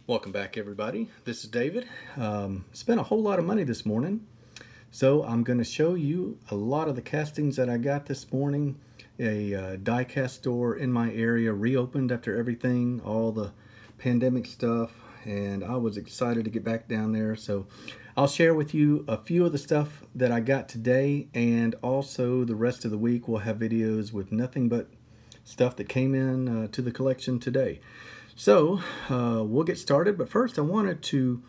Welcome back, everybody. This is David. Spent a whole lot of money this morning, so I'm going to show you a lot of the castings that I got this morning. A die-cast store in my area reopened after everything, all the pandemic stuff, and I was excited to get back down there. So I'll share with you a few of the stuff that I got today, and also the rest of the week we'll have videos with nothing but stuff that came in to the collection today. So we'll get started, but first I wanted to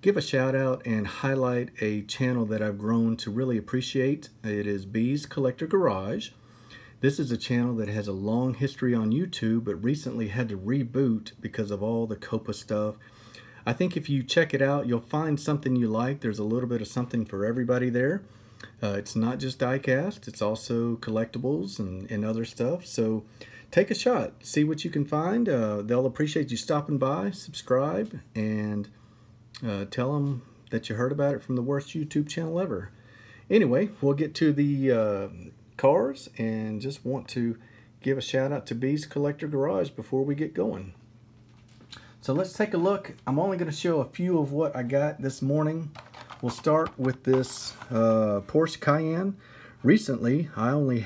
give a shout out and highlight a channel that I've grown to really appreciate. It is B's Collector Garage. This is a channel that has a long history on YouTube, but recently had to reboot because of all the COPA stuff. I think if you check it out, you'll find something you like. There's a little bit of something for everybody there. It's not just die-cast, it's also collectibles and other stuff. So take a shot, see what you can find. They'll appreciate you stopping by, subscribe, and tell them that you heard about it from the worst YouTube channel ever. Anyway, we'll get to the cars, and just want to give a shout out to B's Collector Garage before we get going. So let's take a look. I'm only going to show a few of what I got this morning. We'll start with this Porsche Cayenne. Recently, I only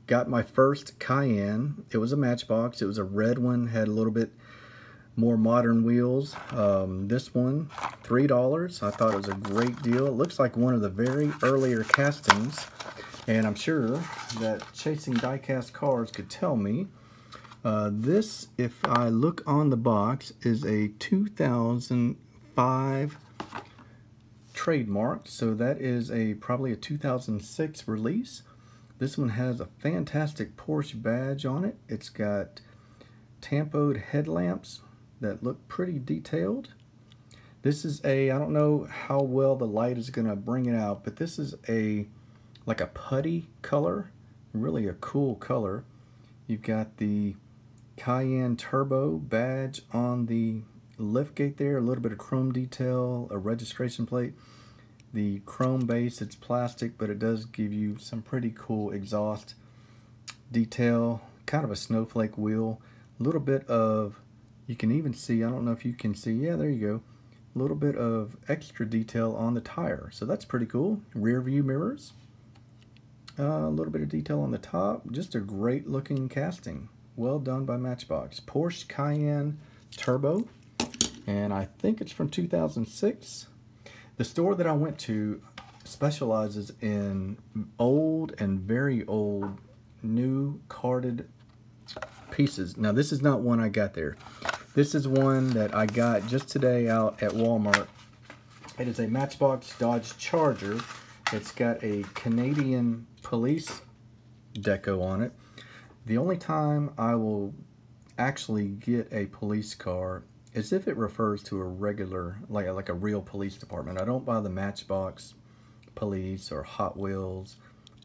got my first Cayenne. It was a Matchbox. It was a red one, had a little bit more modern wheels. This one, $3. I thought it was a great deal. It looks like one of the very earlier castings, and I'm sure that chasing die-cast cars could tell me. This, if I look on the box, is a 2005 trademark, so that is probably a 2006 release. This one has a fantastic Porsche badge on it. It's got tampoed headlamps that look pretty detailed. This is I don't know how well the light is going to bring it out, but this is like a putty color, really a cool color. You've got the Cayenne Turbo badge on the liftgate there, a little bit of chrome detail, a registration plate. The chrome base, it's plastic, but it does give you some pretty cool exhaust detail, kind of a snowflake wheel, a little bit of, you can even see, I don't know if you can see, yeah, there you go, a little bit of extra detail on the tire, so that's pretty cool. Rear view mirrors, a little bit of detail on the top, just a great looking casting. Well done by Matchbox. Porsche Cayenne Turbo, and I think it's from 2006. The store that I went to specializes in old and very old new carded pieces. Now this is not one I got there. This is one that I got just today out at Walmart. It is a Matchbox Dodge Charger. It's got a Canadian police deco on it. The only time I will actually get a police car is if it refers to a regular, like a real police department. I don't buy the Matchbox police or Hot Wheels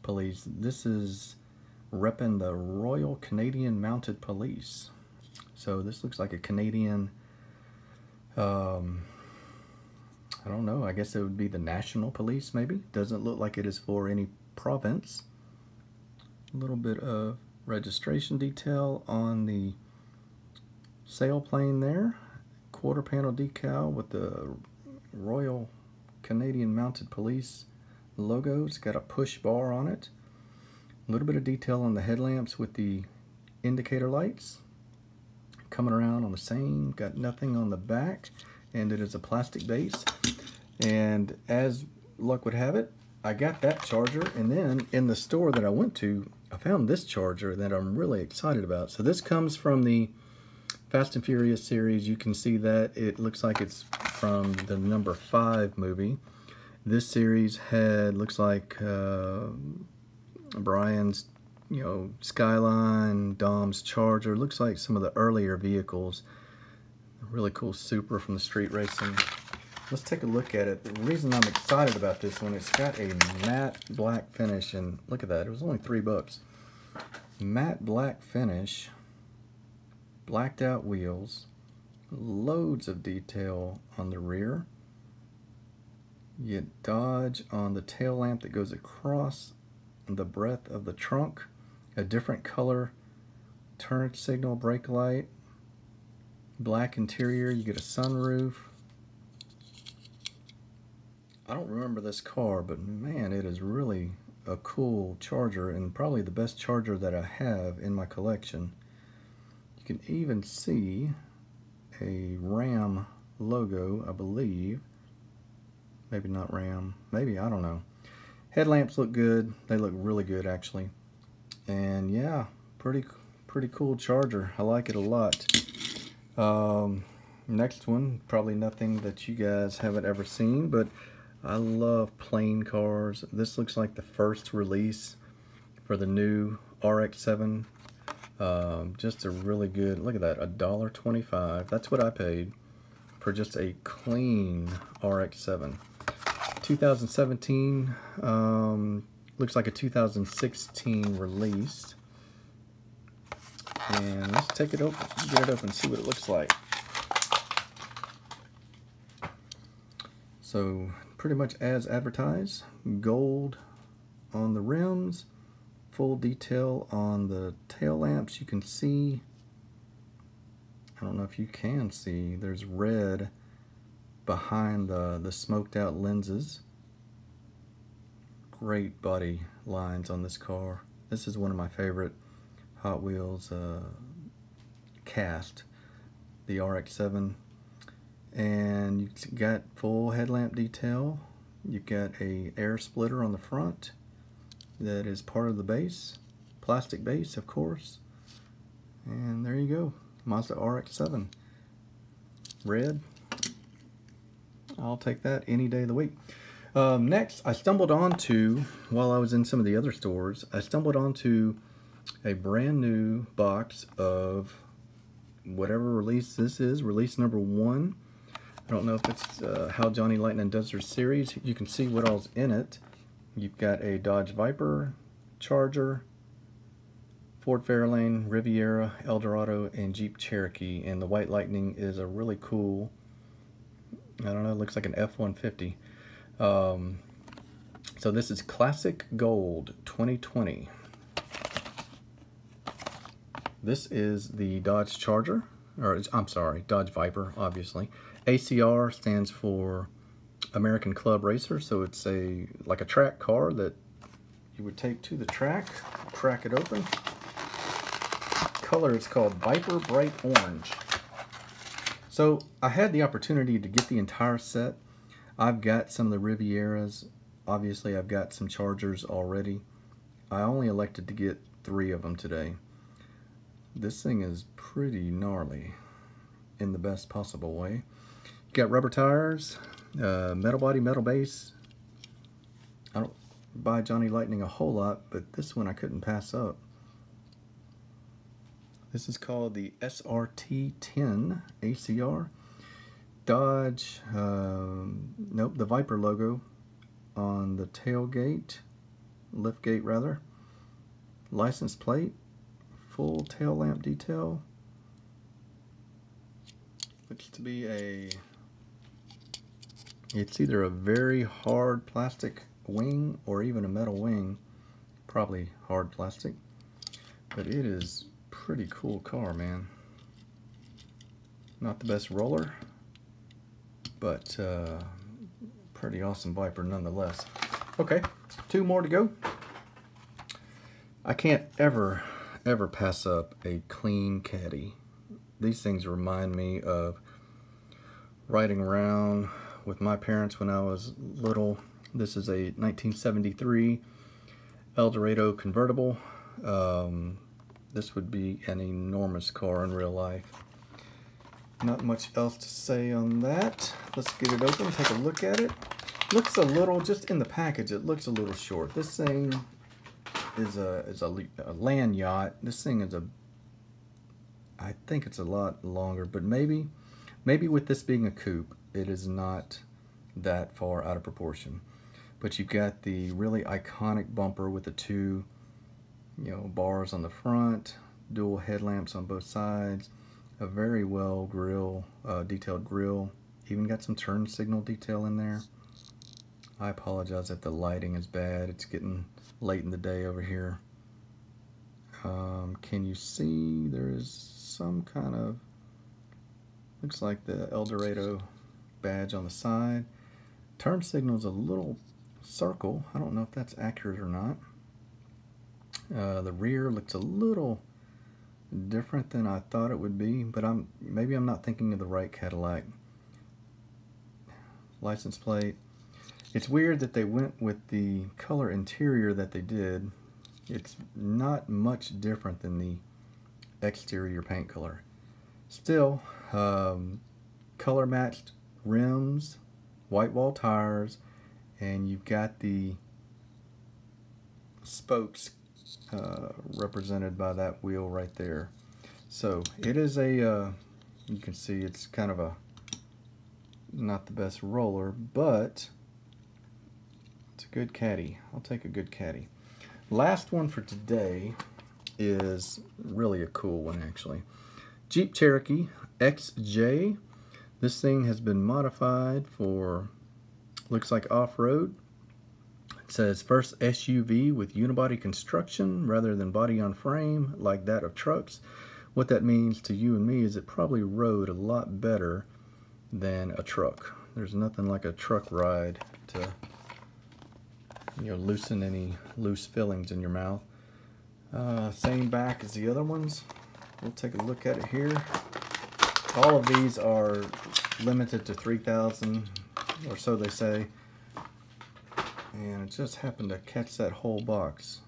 police. This is repping the Royal Canadian Mounted Police. So this looks like a Canadian, I don't know, I guess it would be the National Police maybe. Doesn't look like it is for any province. A little bit of registration detail on the sailplane there. Quarter panel decal with the Royal Canadian Mounted Police logo. It's got a push bar on it. A little bit of detail on the headlamps with the indicator lights. Coming around on the same, got nothing on the back, and it is a plastic base. And as luck would have it, I got that charger, and then in the store that I went to, I found this charger that I'm really excited about. So this comes from the Fast and Furious series. You can see that it looks like it's from the number 5 movie. This series looks like Brian's, Skyline, Dom's Charger. Looks like some of the earlier vehicles. A really cool Supra from the street racing. Let's take a look at it. The reason I'm excited about this one, it's got a matte black finish, and look at that, it was only $3. Matte black finish, blacked out wheels, loads of detail on the rear. You get Dodge on the tail lamp that goes across the breadth of the trunk, a different color turn signal brake light, Black interior, you get a sunroof. I don't remember this car, but man, it is really a cool charger, and probably the best charger that I have in my collection. You can even see a Ram logo, I believe. Maybe not Ram, maybe, I don't know. Headlamps look good. They look really good, actually. And yeah, pretty cool charger. I like it a lot. Next one, probably nothing that you guys haven't ever seen, but I love plain cars. This looks like the first release for the new RX-7. Just a really good, look at that, $1.25. That's what I paid for just a clean RX-7. 2017, looks like a 2016 release. And let's take it open, get it open, see what it looks like. So pretty much as advertised, gold on the rims, full detail on the tail lamps. You can see, I don't know if you can see, there's red behind the smoked out lenses. Great body lines on this car. This is one of my favorite Hot Wheels cast, the RX-7. And you've got full headlamp detail. You've got a air splitter on the front that is part of the base, plastic base, of course. And there you go, Mazda RX-7, red. I'll take that any day of the week. Next, I stumbled onto, while I was in some of the other stores, I stumbled onto a brand new box of whatever release this is, release number 1. I don't know if it's how Johnny Lightning does their series. You can see what all's in it. You've got a Dodge Viper, Charger, Ford Fairlane, Riviera, Eldorado, and Jeep Cherokee. And the White Lightning is a really cool, I don't know, it looks like an F-150. So this is Classic Gold 2020. This is the Dodge Charger, or I'm sorry, Dodge Viper, obviously. ACR stands for American Club Racer, so it's like a track car that you would take to the track, crack it open. Color is called Viper Bright Orange. So I had the opportunity to get the entire set. I've got some of the Rivieras. Obviously, I've got some Chargers already. I only elected to get 3 of them today. This thing is pretty gnarly in the best possible way. You got rubber tires, metal body, metal base. I don't buy Johnny Lightning a whole lot, but this one I couldn't pass up. This is called the SRT10 ACR. Dodge, nope, the Viper logo on the tailgate, lift gate rather. License plate, full tail lamp detail. Looks to be it's either a very hard plastic wing or even a metal wing. Probably hard plastic, but it is pretty cool car, man. Not the best roller, but pretty awesome Viper nonetheless. Okay, 2 more to go. I can't ever pass up a clean caddy. These things remind me of riding around with my parents when I was little. This is a 1973 Eldorado convertible. This would be an enormous car in real life. Not much else to say on that. Let's get it open, take a look at it. Looks a little, just in the package, it looks a little short. This thing is a land yacht. This thing is I think it's a lot longer, but maybe with this being a coupe, it is not that far out of proportion. But you've got the really iconic bumper with the 2, bars on the front, dual headlamps on both sides, a very well detailed grille, even got some turn signal detail in there. I apologize if the lighting is bad. It's getting late in the day over here. Can you see there is some kind of Looks like the El Dorado badge on the side. Turn signal's a little circle. I don't know if that's accurate or not. The rear looks a little different than I thought it would be, but maybe I'm not thinking of the right Cadillac. License plate. It's weird that they went with the color interior that they did. It's not much different than the exterior paint color. Still, color matched rims, white wall tires, and you've got the spokes represented by that wheel right there. So it is a, you can see it's kind of a, not the best roller, but it's a good caddy. I'll take a good caddy. Last one for today is really a cool one actually. Jeep Cherokee XJ. This thing has been modified for, looks like off-road. It says first SUV with unibody construction rather than body on frame like that of trucks. What that means to you and me is it probably rode a lot better than a truck. There's nothing like a truck ride to, you know, loosen any loose fillings in your mouth. Same back as the other ones. We'll take a look at it here. All of these are limited to 3,000 or so they say. And it just happened to catch that whole box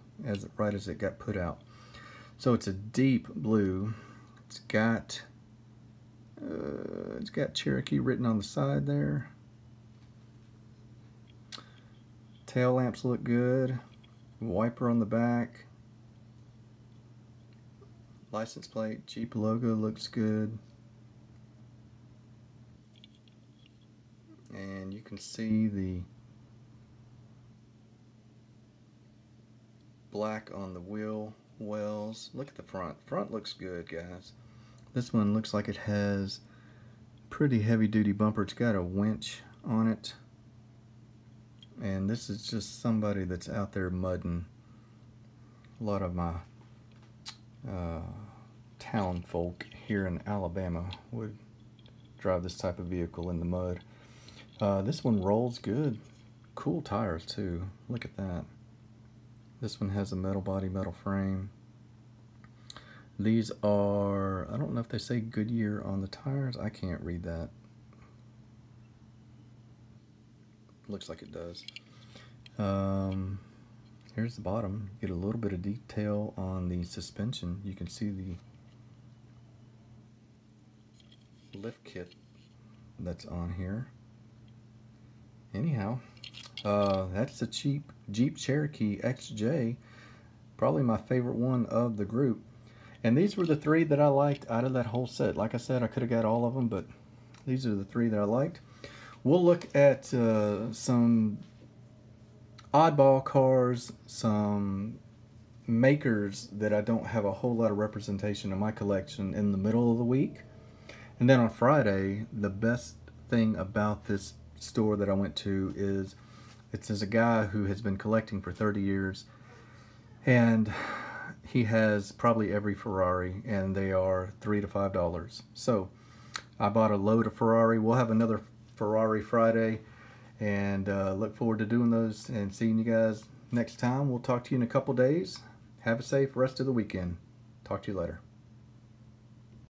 right as it got put out. So it's a deep blue. It's got Cherokee written on the side there. Tail lamps look good. Wiper on the back. License plate, Jeep logo looks good. And you can see the black on the wheel wells. Look at the front. Front looks good, guys. This one looks like it has pretty heavy duty bumper. It's got a winch on it. And this is just somebody that's out there mudding. A lot of my town folk here in Alabama would drive this type of vehicle in the mud. This one rolls good. Cool tires too. Look at that. This one has a metal body, metal frame. These are, I don't know if they say Goodyear on the tires. I can't read that. Looks like it does. Here's the bottom. You get a little bit of detail on the suspension. You can see the lift kit that's on here. Anyhow, that's the Jeep Cherokee XJ. Probably my favorite one of the group. And these were the three that I liked out of that whole set. Like I said, I could have got all of them, but these are the three that I liked. We'll look at some oddball cars, some makers that I don't have a whole lot of representation in my collection in the middle of the week. And then on Friday, the best thing about this store that I went to is it's a guy who has been collecting for 30 years, and he has probably every Ferrari, and they are $3 to $5. So I bought a load of Ferrari. We'll have another Ferrari Friday, and look forward to doing those and seeing you guys next time. We'll talk to you in a couple days. Have a safe rest of the weekend. Talk to you later.